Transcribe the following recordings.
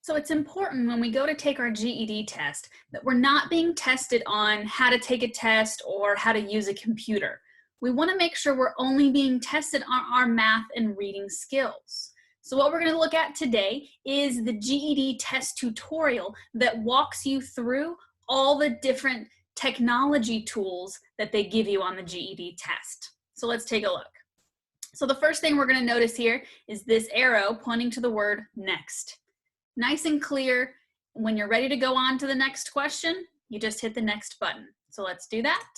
So it's important when we go to take our GED test that we're not being tested on how to take a test or how to use a computer. We want to make sure we're only being tested on our math and reading skills. So what we're going to look at today is the GED test tutorial that walks you through all the different technology tools that they give you on the GED test. So let's take a look. So the first thing we're going to notice here is this arrow pointing to the word next. Nice and clear. When you're ready to go on to the next question, you just hit the next button. So let's do that.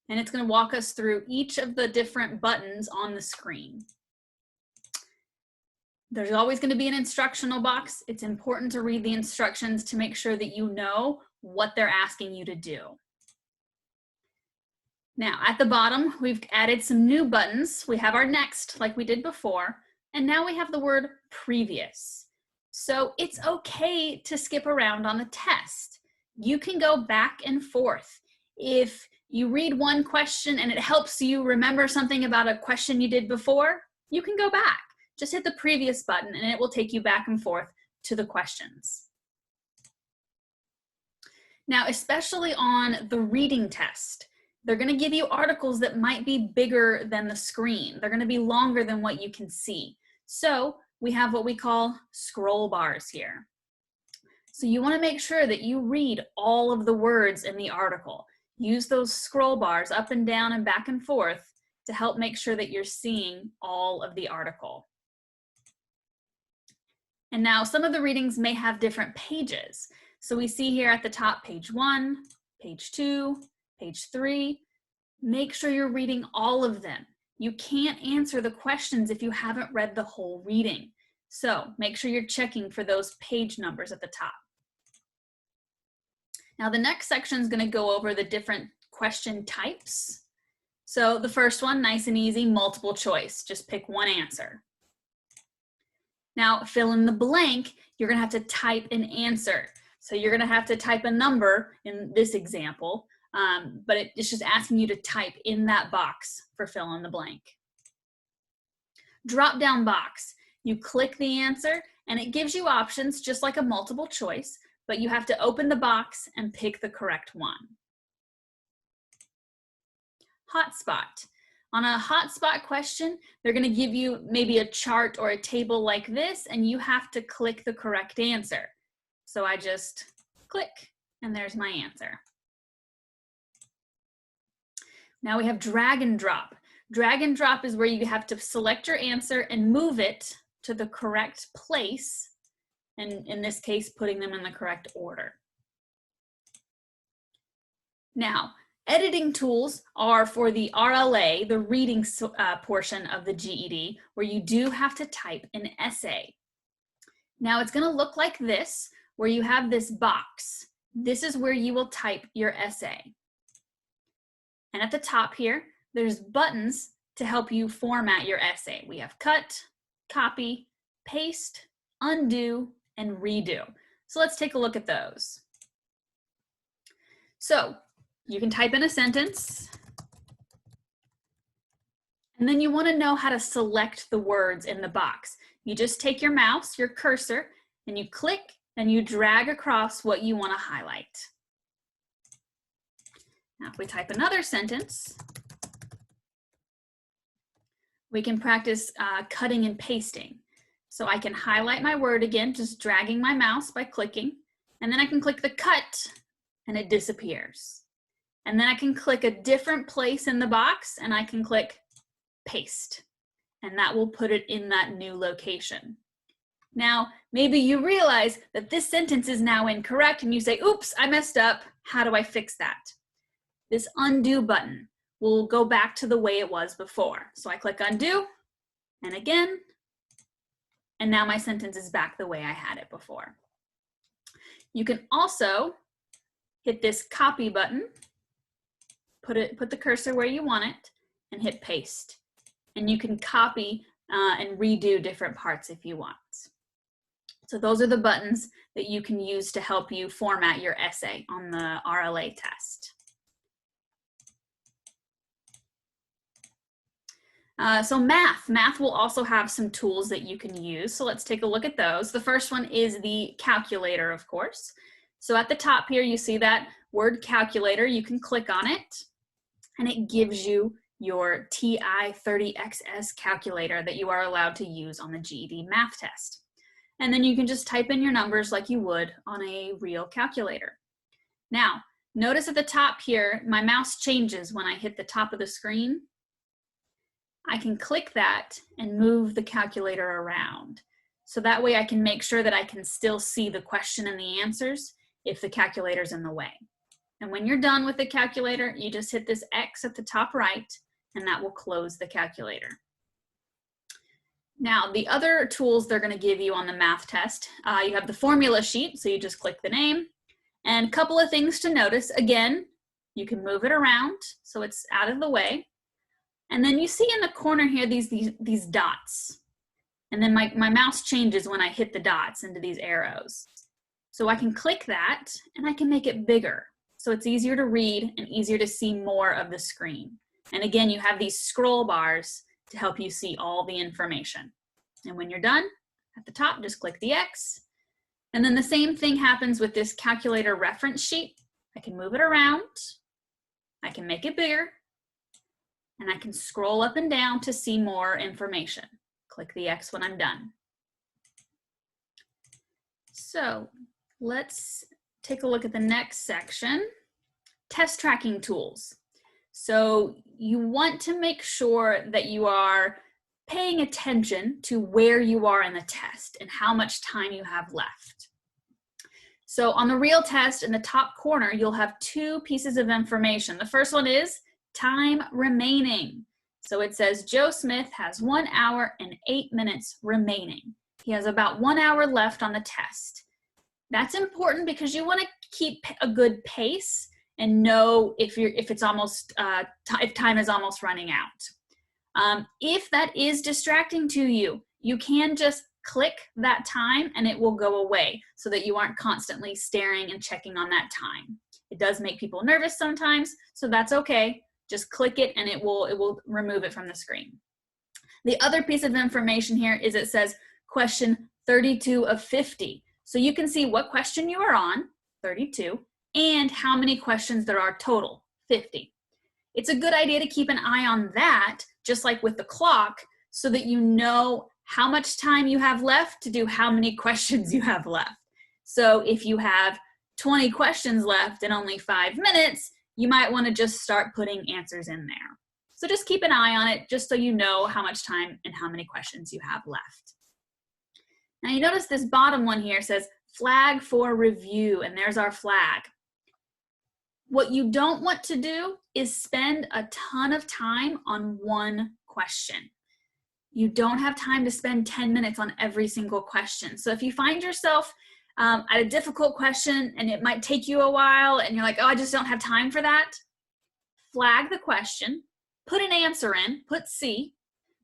And it's going to walk us through each of the different buttons on the screen. There's always going to be an instructional box. It's important to read the instructions to make sure that you know what they're asking you to do. Now at the bottom, we've added some new buttons. We have our next like we did before, and now we have the word previous. So it's okay to skip around on the test. You can go back and forth. If you read one question and it helps you remember something about a question you did before, you can go back. Just hit the previous button and it will take you back and forth to the questions. Now, especially on the reading test, they're going to give you articles that might be bigger than the screen. They're going to be longer than what you can see. So we have what we call scroll bars here. So you want to make sure that you read all of the words in the article. Use those scroll bars up and down and back and forth to help make sure that you're seeing all of the article. And now some of the readings may have different pages. So we see here at the top, page 1, page 2, page 3. Make sure you're reading all of them. You can't answer the questions if you haven't read the whole reading. So make sure you're checking for those page numbers at the top. Now the next section is going to go over the different question types. So the first one, nice and easy, multiple choice. Just pick one answer. Now fill in the blank, you're going to have to type an answer. So you're going to have to type a number in this example. But it's just asking you to type in that box for fill in the blank. Drop down box. You click the answer and it gives you options just like a multiple choice, but you have to open the box and pick the correct one. Hotspot. On a hotspot question, they're going to give you maybe a chart or a table like this, and you have to click the correct answer. So I just click and there's my answer. Now we have drag and drop. Drag and drop is where you have to select your answer and move it to the correct place, and in this case, putting them in the correct order. Now, editing tools are for the RLA, the reading portion of the GED, where you do have to type an essay. Now it's going to look like this, where you have this box. This is where you will type your essay. And at the top here, there's buttons to help you format your essay. We have cut, copy, paste, undo, and redo. So let's take a look at those. So you can type in a sentence, and then you want to know how to select the words in the box. You just take your mouse, your cursor, and you click and you drag across what you want to highlight. Now, if we type another sentence, we can practice cutting and pasting. So I can highlight my word again, just dragging my mouse by clicking, and then I can click the cut and it disappears. And then I can click a different place in the box and I can click paste, and that will put it in that new location. Now, maybe you realize that this sentence is now incorrect and you say, oops, I messed up. How do I fix that? This undo button will go back to the way it was before. So I click undo, and again, and now my sentence is back the way I had it before. You can also hit this copy button, put the cursor where you want it, and hit paste. And you can copy and redo different parts if you want. So those are the buttons that you can use to help you format your essay on the RLA test. So math will also have some tools that you can use. So let's take a look at those. The first one is the calculator, of course. So at the top here, you see that word calculator. You can click on it, and it gives you your TI-30XS calculator that you are allowed to use on the GED math test. And then you can just type in your numbers like you would on a real calculator. Now, notice at the top here, my mouse changes when I hit the top of the screen. I can click that and move the calculator around. So that way I can make sure that I can still see the question and the answers if the calculator's in the way. And when you're done with the calculator, you just hit this X at the top right, and that will close the calculator. Now, the other tools they're going to give you on the math test, you have the formula sheet, so you just click the name. And a couple of things to notice. Again, you can move it around so it's out of the way. And then you see in the corner here these dots. And then my mouse changes when I hit the dots into these arrows. So I can click that and I can make it bigger. So it's easier to read and easier to see more of the screen. And again, you have these scroll bars to help you see all the information. And when you're done, at the top, just click the X. And then the same thing happens with this calculator reference sheet. I can move it around. I can make it bigger. And I can scroll up and down to see more information. Click the X when I'm done. So let's take a look at the next section, test tracking tools. So you want to make sure that you are paying attention to where you are in the test and how much time you have left. So on the real test in the top corner, you'll have two pieces of information. The first one is time remaining. So it says Joe Smith has 1 hour and 8 minutes remaining. He has about 1 hour left on the test. That's important because you want to keep a good pace and know if time is almost running out. If that is distracting to you, you can just click that time and it will go away so that you aren't constantly staring and checking on that time. It does make people nervous sometimes, so that's okay. Just click it and it will remove it from the screen. The other piece of information here is it says question 32 of 50. So you can see what question you are on, 32, and how many questions there are total, 50. It's a good idea to keep an eye on that, just like with the clock, so that you know how much time you have left to do how many questions you have left. So if you have 20 questions left in only 5 minutes, you might want to just start putting answers in there. So just keep an eye on it just so you know how much time and how many questions you have left. Now you notice this bottom one here says flag for review, and there's our flag. What you don't want to do is spend a ton of time on one question. You don't have time to spend 10 minutes on every single question. So if you find yourself at a difficult question and it might take you a while and you're like, oh, I just don't have time for that, flag the question, put an answer in, put C,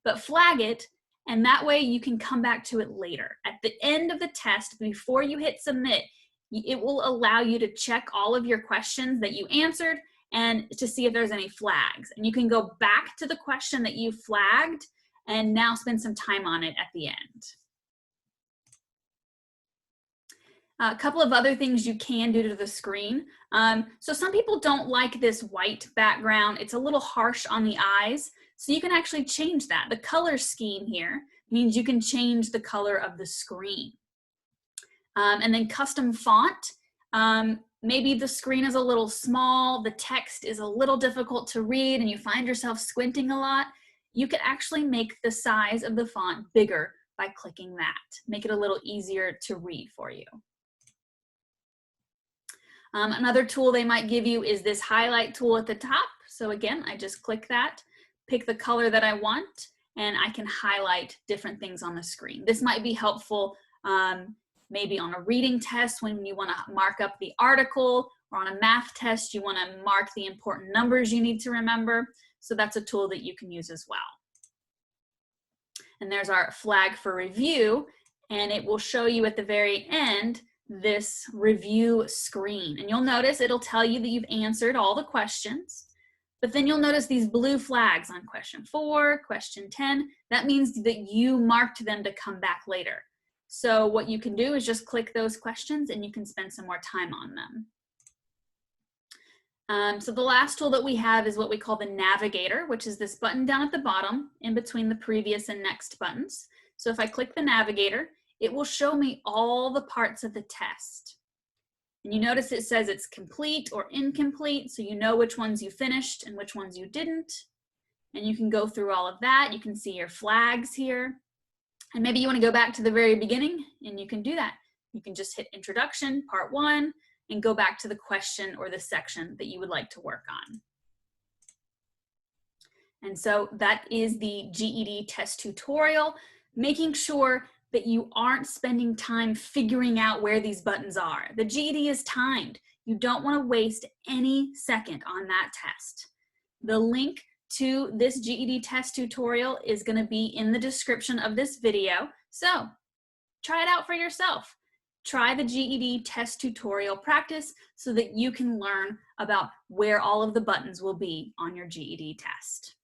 but flag it, and that way you can come back to it later. At the end of the test, before you hit submit, it will allow you to check all of your questions that you answered and to see if there's any flags. And you can go back to the question that you flagged and now spend some time on it at the end. A couple of other things you can do to the screen. So some people don't like this white background. It's a little harsh on the eyes. So you can actually change that. The color scheme here means you can change the color of the screen. And then custom font. Maybe the screen is a little small, the text is a little difficult to read, and you find yourself squinting a lot. You could actually make the size of the font bigger by clicking that. Make it a little easier to read for you. Another tool they might give you is this highlight tool at the top. So again, I just click that, pick the color that I want, and I can highlight different things on the screen. This might be helpful maybe on a reading test when you want to mark up the article, or on a math test you want to mark the important numbers you need to remember. So that's a tool that you can use as well. And there's our flag for review, and it will show you at the very end this review screen. And you'll notice it'll tell you that you've answered all the questions. But then you'll notice these blue flags on question 4, question 10. That means that you marked them to come back later. So what you can do is just click those questions and you can spend some more time on them. So the last tool that we have is what we call the navigator, which is this button down at the bottom in between the previous and next buttons. So if I click the navigator, it will show me all the parts of the test. And you notice it says it's complete or incomplete, so you know which ones you finished and which ones you didn't. And you can go through all of that. You can see your flags here. And maybe you want to go back to the very beginning, and you can do that. You can just hit Introduction, Part 1, and go back to the question or the section that you would like to work on. And so that is the GED test tutorial, making sure that you aren't spending time figuring out where these buttons are. The GED is timed. You don't want to waste any second on that test. The link to this GED test tutorial is going to be in the description of this video. So try it out for yourself. Try the GED test tutorial practice so that you can learn about where all of the buttons will be on your GED test.